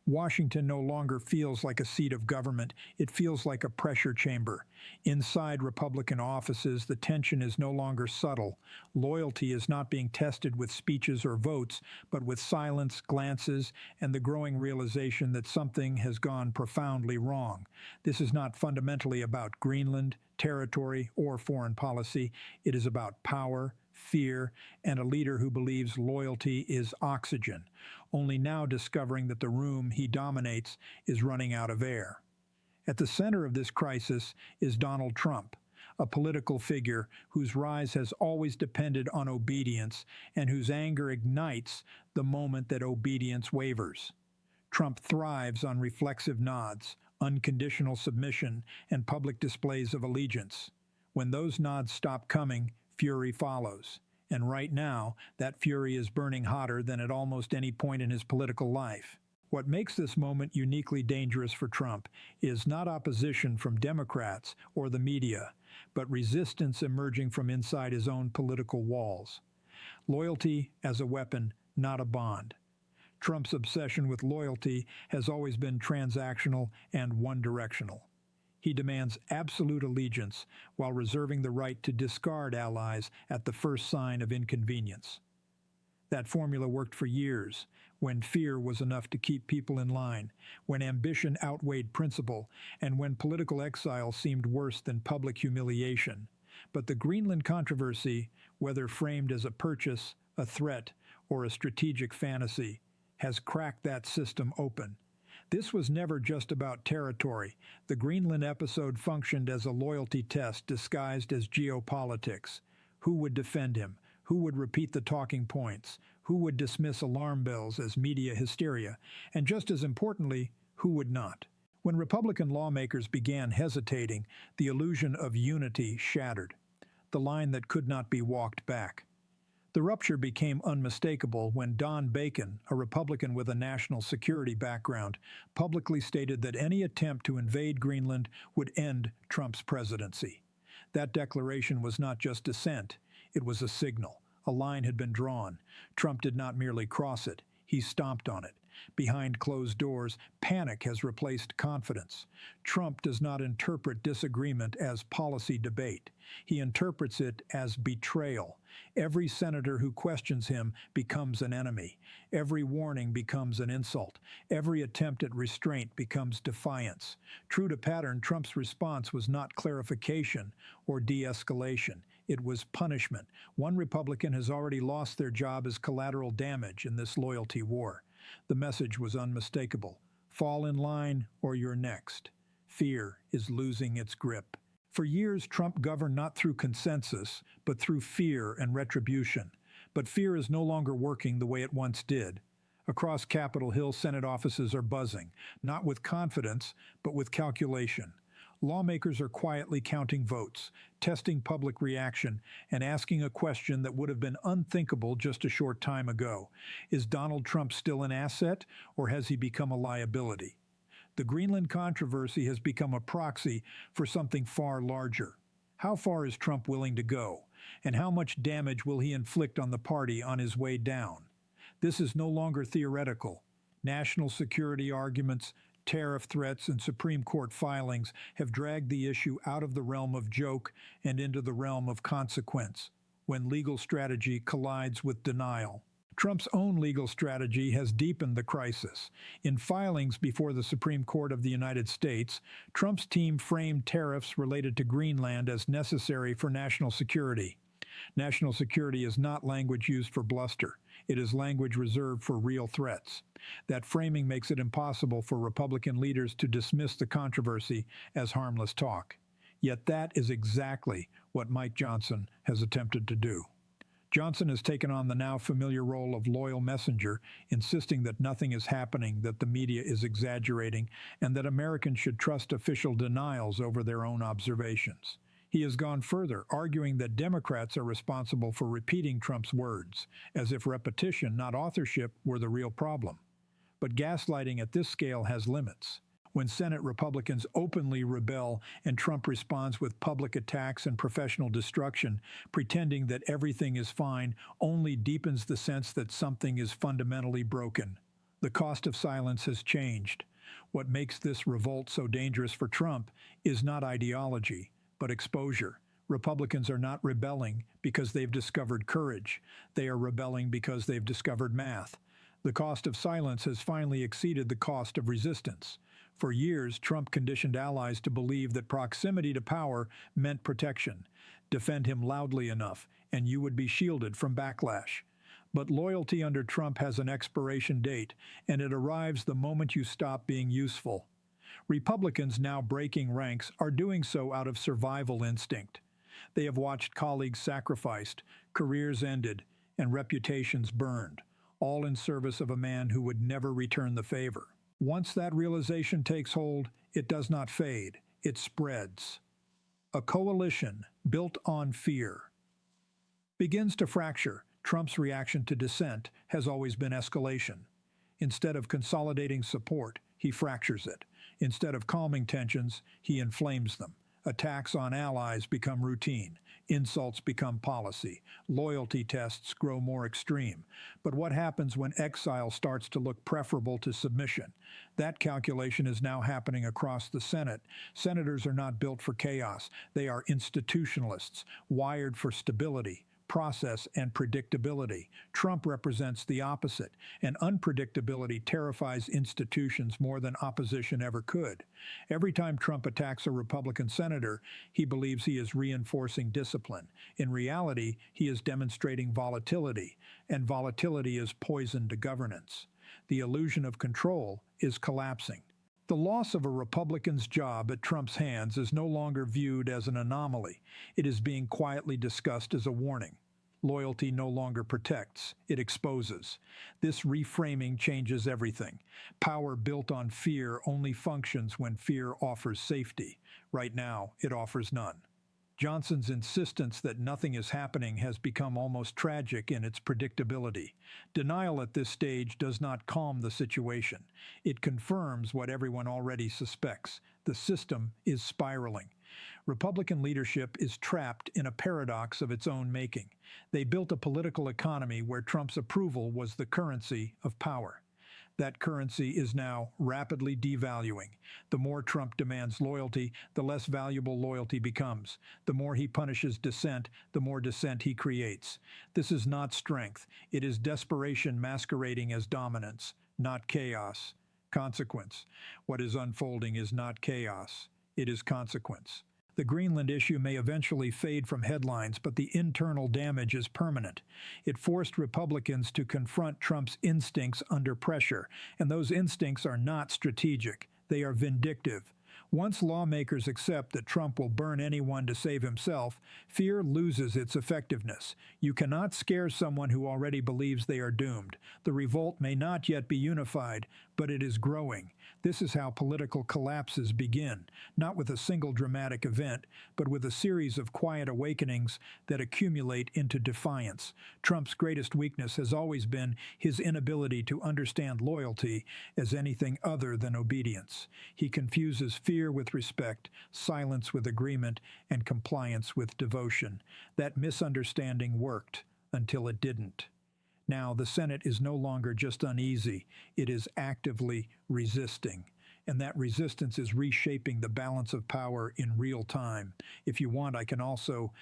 Washington no longer feels like a seat of government, it feels like a pressure chamber. Inside Republican offices, the tension is no longer subtle. Loyalty is not being tested with speeches or votes, but with silence, glances, and the growing realization that something has gone profoundly wrong. This is not fundamentally about Greenland, territory, or foreign policy. It is about power, fear, and a leader who believes loyalty is oxygen, only now discovering that the room he dominates is running out of air. At the center of this crisis is Donald Trump, a political figure whose rise has always depended on obedience and whose anger ignites the moment that obedience wavers. Trump thrives on reflexive nods, unconditional submission, and public displays of allegiance. When those nods stop coming, fury follows. And right now, that fury is burning hotter than at almost any point in his political life. What makes this moment uniquely dangerous for Trump is not opposition from Democrats or the media, but resistance emerging from inside his own political walls. Loyalty as a weapon, not a bond. Trump's obsession with loyalty has always been transactional and one-directional. He demands absolute allegiance while reserving the right to discard allies at the first sign of inconvenience. That formula worked for years, when fear was enough to keep people in line, when ambition outweighed principle, and when political exile seemed worse than public humiliation. But the Greenland controversy, whether framed as a purchase, a threat, or a strategic fantasy, has cracked that system open. This was never just about territory. The Greenland episode functioned as a loyalty test disguised as geopolitics. Who would defend him? Who would repeat the talking points? Who would dismiss alarm bells as media hysteria? And just as importantly, who would not? When Republican lawmakers began hesitating, the illusion of unity shattered, the line that could not be walked back. The rupture became unmistakable when Don Bacon, a Republican with a national security background, publicly stated that any attempt to invade Greenland would end Trump's presidency. That declaration was not just dissent, it was a signal. A line had been drawn. Trump did not merely cross it, he stomped on it. Behind closed doors, panic has replaced confidence. Trump does not interpret disagreement as policy debate. He interprets it as betrayal. Every senator who questions him becomes an enemy. Every warning becomes an insult. Every attempt at restraint becomes defiance. True to pattern, Trump's response was not clarification or de-escalation. It was punishment. One Republican has already lost their job as collateral damage in this loyalty war. The message was unmistakable. Fall in line or you're next. Fear is losing its grip. For years, Trump governed not through consensus, but through fear and retribution. But fear is no longer working the way it once did. Across Capitol Hill, Senate offices are buzzing, not with confidence, but with calculation. Lawmakers are quietly counting votes, testing public reaction, and asking a question that would have been unthinkable just a short time ago. Is Donald Trump still an asset, or has he become a liability? The Greenland controversy has become a proxy for something far larger. How far is Trump willing to go, and how much damage will he inflict on the party on his way down? This is no longer theoretical. National security arguments, tariff threats, and Supreme Court filings have dragged the issue out of the realm of joke and into the realm of consequence, when legal strategy collides with denial. Trump's own legal strategy has deepened the crisis. In filings before the Supreme Court of the United States, Trump's team framed tariffs related to Greenland as necessary for national security. National security is not language used for bluster. It is language reserved for real threats. That framing makes it impossible for Republican leaders to dismiss the controversy as harmless talk. Yet that is exactly what Mike Johnson has attempted to do. Johnson has taken on the now familiar role of loyal messenger, insisting that nothing is happening, that the media is exaggerating, and that Americans should trust official denials over their own observations. He has gone further, arguing that Democrats are responsible for repeating Trump's words, as if repetition, not authorship, were the real problem. But gaslighting at this scale has limits. When Senate Republicans openly rebel and Trump responds with public attacks and professional destruction, pretending that everything is fine only deepens the sense that something is fundamentally broken. The cost of silence has changed. What makes this revolt so dangerous for Trump is not ideology, but exposure. Republicans are not rebelling because they've discovered courage. They are rebelling because they've discovered math. The cost of silence has finally exceeded the cost of resistance. For years, Trump conditioned allies to believe that proximity to power meant protection. Defend him loudly enough, and you would be shielded from backlash. But loyalty under Trump has an expiration date, and it arrives the moment you stop being useful. Republicans now breaking ranks are doing so out of survival instinct. They have watched colleagues sacrificed, careers ended, and reputations burned, all in service of a man who would never return the favor. Once that realization takes hold, it does not fade, it spreads. A coalition built on fear begins to fracture. Trump's reaction to dissent has always been escalation. Instead of consolidating support, he fractures it. Instead of calming tensions, he inflames them. Attacks on allies become routine. Insults become policy. Loyalty tests grow more extreme. But what happens when exile starts to look preferable to submission? That calculation is now happening across the Senate. Senators are not built for chaos. They are institutionalists, wired for stability, process, and predictability. Trump represents the opposite, and unpredictability terrifies institutions more than opposition ever could. Every time Trump attacks a Republican senator, he believes he is reinforcing discipline. In reality, he is demonstrating volatility, and volatility is poison to governance. The illusion of control is collapsing. The loss of a Republican's job at Trump's hands is no longer viewed as an anomaly. It is being quietly discussed as a warning. Loyalty no longer protects, it exposes. This reframing changes everything. Power built on fear only functions when fear offers safety. Right now, it offers none. Johnson's insistence that nothing is happening has become almost tragic in its predictability. Denial at this stage does not calm the situation. It confirms what everyone already suspects. The system is spiraling. Republican leadership is trapped in a paradox of its own making. They built a political economy where Trump's approval was the currency of power. That currency is now rapidly devaluing. The more Trump demands loyalty, the less valuable loyalty becomes. The more he punishes dissent, the more dissent he creates. This is not strength. It is desperation masquerading as dominance, not chaos. Consequence. What is unfolding is not chaos. It is consequence. The Greenland issue may eventually fade from headlines, but the internal damage is permanent. It forced Republicans to confront Trump's instincts under pressure, and those instincts are not strategic. They are vindictive. Once lawmakers accept that Trump will burn anyone to save himself, fear loses its effectiveness. You cannot scare someone who already believes they are doomed. The revolt may not yet be unified, but it is growing. This is how political collapses begin, not with a single dramatic event, but with a series of quiet awakenings that accumulate into defiance. Trump's greatest weakness has always been his inability to understand loyalty as anything other than obedience. He confuses fear with respect, silence with agreement, and compliance with devotion. That misunderstanding worked until it didn't. Now, the Senate is no longer just uneasy, it is actively resisting. And that resistance is reshaping the balance of power in real time. If you want, I can also